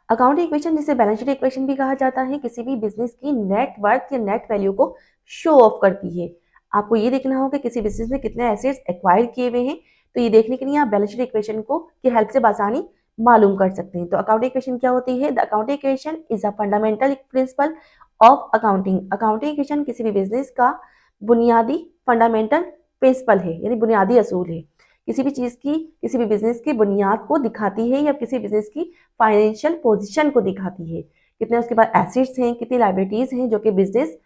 Accounting equation जिसे balance sheet equation भी कहा जाता है, किसी भी बिजनेस की नेट वर्थ या नेट वैल्यू को शो ऑफ करती है। आपको ये देखना होगा कि किसी बिजनेस में कितने एसेट्स एक्वायर किए हुए हैं, तो ये देखने के लिए आप बैलेंस शीट इक्वेशन को की हेल्प से आसानी मालूम कर सकते हैं। तो अकाउंटिंग इक्वेशन क्या होती है? The accounting equation is a fundamental principle of accounting. Accounting equation किसी भी बिजनेस का बुनियादी फंडामेंटल प्रिंसिपल है, यानी बुनियादी असूल है। किसी भी चीज की, किसी भी बिजनेस की बुनियाद को दिखाती है या किसी बिजनेस की फाइनेंशियल पोजीशन को दिखाती है। कितने उसके पास एसेट्स हैं, कितनी लाइबिलिटीज हैं जो कि बिजनेस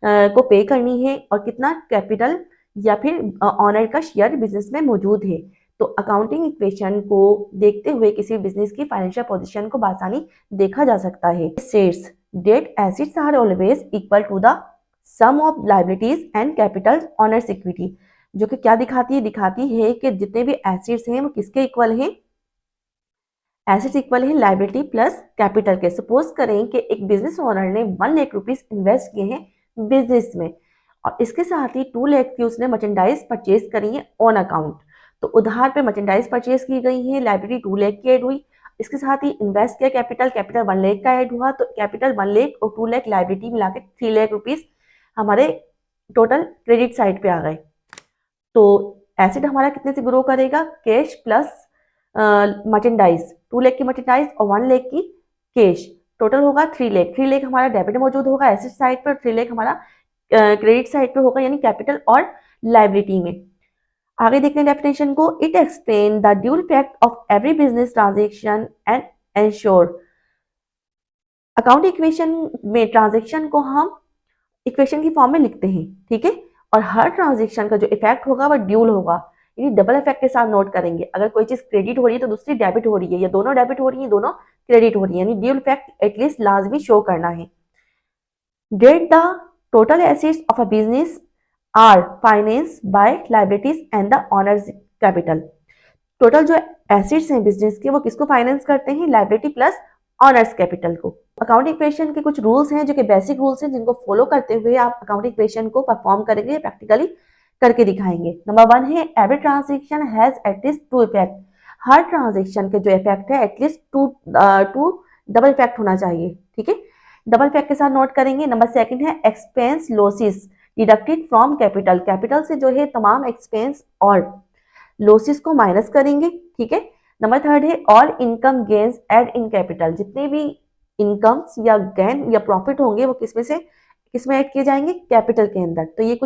को पे करनी है, और कितना कैपिटल या फिर ऑनर का शेयर बिजनेस में मौजूद है। तो अकाउंटिंग इक्वेशन को देखते हुए किसी बिजनेस की फाइनेंशियल पोजीशन को आसानी देखा जा सकता है। Sets that assets are always equal to the sum of liabilities and capital owners equity, जो कि क्या दिखाती है? दिखाती है कि जितने भी एसेट्स हैं वो किसके इक्वल हैं? एसेट्स इक्वल है लाइबिलिटी प्लस कैपिटल के। सपोज करें कि एक बिजनेस ओनर ने 1 लाख रुपीज इन्वेस्ट किए हैं बिजनेस में, और इसके साथ ही 2 लाख की उसने मर्चेंडाइज परचेज करी है ऑन अकाउंट। तो उधार पे मर्चेंडाइज परचेज की गई है, लाइबिलिटी 2 लाख की ऐड हुई। इसके साथ ही इन्वेस्ट किया कैपिटल, कैपिटल 1 लाख का ऐड हुआ, तो कैपिटल 1 लाख और 2 लाख लाइबिलिटी मिला के 3 लाख रुपीज हमारे टोटल क्रेडिट साइड पे आ गए। तो एसिड हमारा कितने से ग्रो करेगा? कैश प्लस मर्चेंडाइज, 2 लाख की मर्चेंडाइज और 1 लाख की कैश, टोटल होगा 3 लाख। 3 लाख हमारा डेबिट मौजूद होगा एसेट साइड पर, 3 लाख हमारा क्रेडिट साइड पे होगा, यानी कैपिटल और लाइबिलिटी में। आगे देखते हैं डेफिनेशन को। It explain the dual fact of every business transaction and ensure. Account equation में ट्रांजेक्शन को हम इक्वेशन की फॉर्म में लिखते हैं, ठीक है, और हर ट्रांजेक्शन का जो इफेक्ट होगा वह ड्यूल होगा, यानी डबल इफेक्ट के साथ नोट करेंगे। अगर कोई चीज क्रेडिट हो रही है तो दूसरी डेबिट हो रही है, या दोनों डेबिट हो रही है दोनों क्रेडिट हो रही है, यानी ड्यूल इफेक्ट एटलीस्ट लाजमी शो करना है। That the total assets of a business are finance by liabilities and the owners capital. Total जो एसेट्स हैं बिजनेस के वो किसको फाइनेंस करते हैं? लाइबिलिटी प्लस ऑनर्स कैपिटल को। अकाउंटिंग इक्वेशन के कुछ रूल्स हैं जो कि बेसिक रूल्स हैं, जिनको फॉलो करते हुए आप अकाउंटिंग इक्वेशन को परफॉर्म करेंगे, प्रैक्टिकली करके दिखाएंगे। नंबर 1 है every transaction has at least 2 effect. Her transaction के जो इफेक्ट है एटलीस्ट टू डबल इफेक्ट होना चाहिए, ठीक है, डबल इफेक्ट के साथ नोट करेंगे। नंबर 2 है expense losses deducted from capital. Capital से जो है तमाम एक्सपेंस और लॉसेस को माइनस करेंगे, ठीक है। नंबर 3 है all income gains add in capital. जितने भी इनकम्स या गेन या प्रॉफिट होंगे वो किसमें ऐड किए जाएंगे? कैपिटल के अंदर। तो ये कुछ